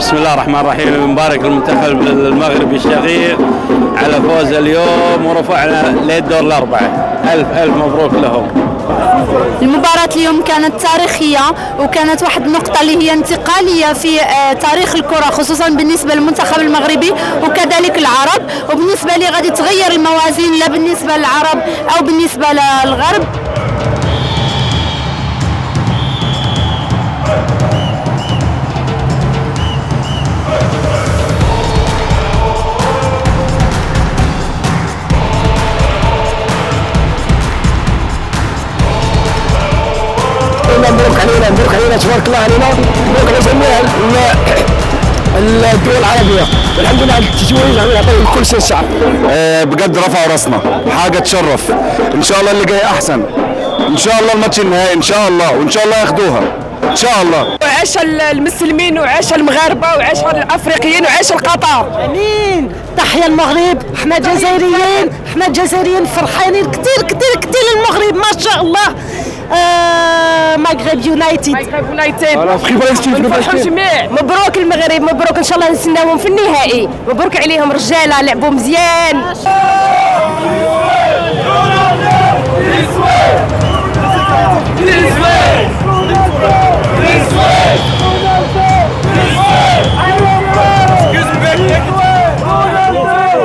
بسم الله الرحمن الرحيم. مبارك المنتخب المغربي الشقيق على فوز اليوم ورفعنا للدور الأربعة. ألف مبروك لهم. المباراة اليوم كانت تاريخية وكانت واحد النقطة اللي هي انتقالية في تاريخ الكرة، خصوصا بالنسبة للمنتخب المغربي وكذلك العرب، وبالنسبة لي غادي تغير الموازين لا بالنسبة للعرب أو بالنسبة للغرب. مبروك علينا تبارك الله علينا، مبروك على جميع الدول العربيه، والحمد لله على التتويج يعطيه كل شيء الشعب. بجد رفعوا راسنا، حاجه تشرف. ان شاء الله اللي جاي احسن، ان شاء الله الماتش النهائي ان شاء الله، وان شاء الله ياخدوها ان شاء الله. وعاش المسلمين وعاش المغاربه وعاش الافريقيين وعاش القطر. امين. تحيا المغرب، احنا جزائريين فرحانين كثير المغرب ما شاء الله. مغرب يونايتد. نفرحوا الجميع. مبروك المغرب، مبروك ان شاء الله نستناوهم في النهائي. مبروك عليهم رجاله لعبوا مزيان.